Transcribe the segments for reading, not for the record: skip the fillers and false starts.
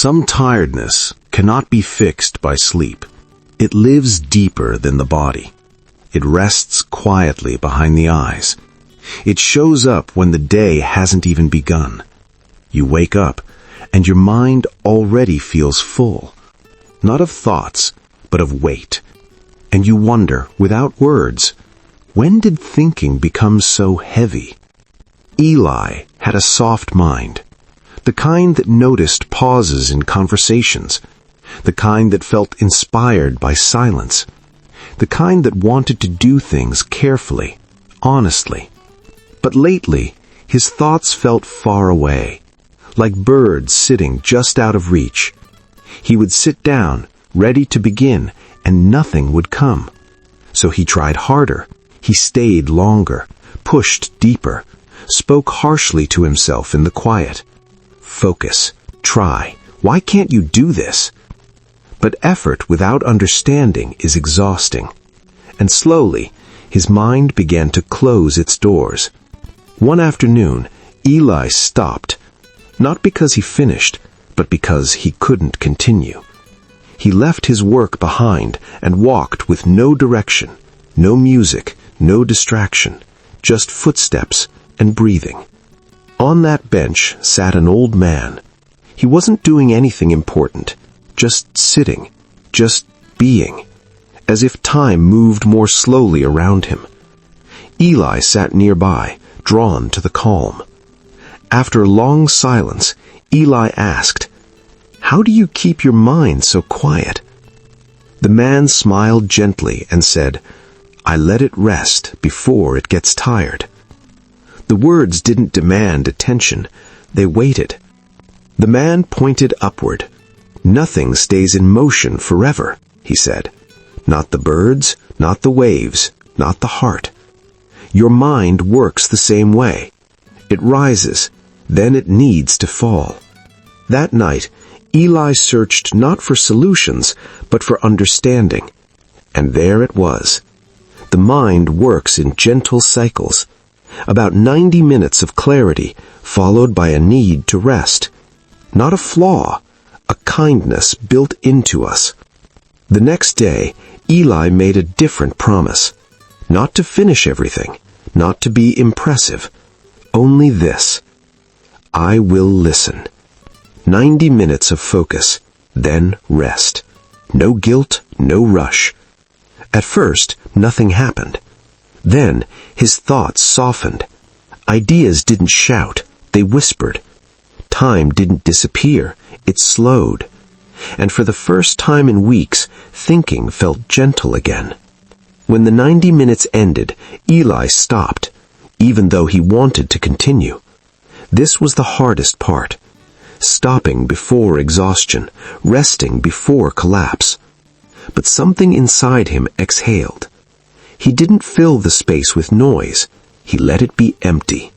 Some tiredness cannot be fixed by sleep. It lives deeper than the body. It rests quietly behind the eyes. It shows up when the day hasn't even begun. You wake up, and your mind already feels full. Not of thoughts, but of weight. And you wonder, without words, when did thinking become so heavy? Eli had a soft mind. The kind that noticed pauses in conversations. The kind that felt inspired by silence. The kind that wanted to do things carefully, honestly. But lately, his thoughts felt far away, like birds sitting just out of reach. He would sit down, ready to begin, and nothing would come. So he tried harder. He stayed longer, pushed deeper, spoke harshly to himself in the quiet. Focus. Try. Why can't you do this? But effort without understanding is exhausting. And slowly, his mind began to close its doors. One afternoon, Eli stopped. Not because he finished, but because he couldn't continue. He left his work behind and walked with no direction, no music, no distraction, just footsteps and breathing. On that bench sat an old man. He wasn't doing anything important, just sitting, just being, as if time moved more slowly around him. Eli sat nearby, drawn to the calm. After a long silence, Eli asked, "How do you keep your mind so quiet?" The man smiled gently and said, "I let it rest before it gets tired." The words didn't demand attention, they waited. The man pointed upward. "Nothing stays in motion forever," he said. "Not the birds, not the waves, not the heart. Your mind works the same way. It rises, then it needs to fall." That night, Eli searched not for solutions, but for understanding. And there it was. The mind works in gentle cycles. About 90 minutes of clarity, followed by a need to rest. Not a flaw, a kindness built into us. The next day, Eli made a different promise. Not to finish everything, not to be impressive. Only this: I will listen. 90 minutes of focus, then rest. No guilt, no rush. At first, nothing happened. Then, his thoughts softened. Ideas didn't shout, they whispered. Time didn't disappear, it slowed. And for the first time in weeks, thinking felt gentle again. When the 90 minutes ended, Eli stopped, even though he wanted to continue. This was the hardest part. Stopping before exhaustion, resting before collapse. But something inside him exhaled. He didn't fill the space with noise. He let it be empty.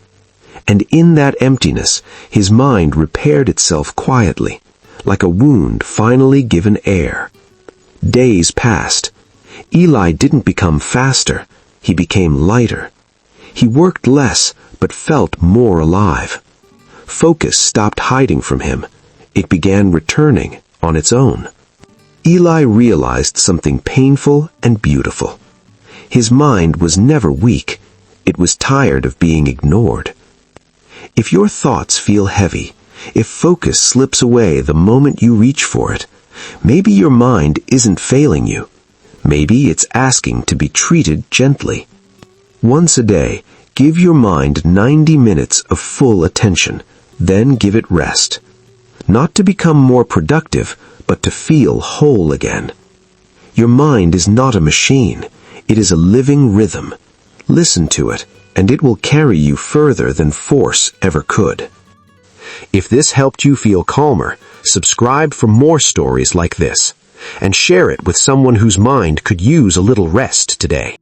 And in that emptiness, his mind repaired itself quietly, like a wound finally given air. Days passed. Eli didn't become faster. He became lighter. He worked less, but felt more alive. Focus stopped hiding from him. It began returning on its own. Eli realized something painful and beautiful. His mind was never weak. It was tired of being ignored. If your thoughts feel heavy, if focus slips away the moment you reach for it, maybe your mind isn't failing you. Maybe it's asking to be treated gently. Once a day, give your mind 90 minutes of full attention, then give it rest. Not to become more productive, but to feel whole again. Your mind is not a machine. It is a living rhythm. Listen to it, and it will carry you further than force ever could. If this helped you feel calmer, subscribe for more stories like this, and share it with someone whose mind could use a little rest today.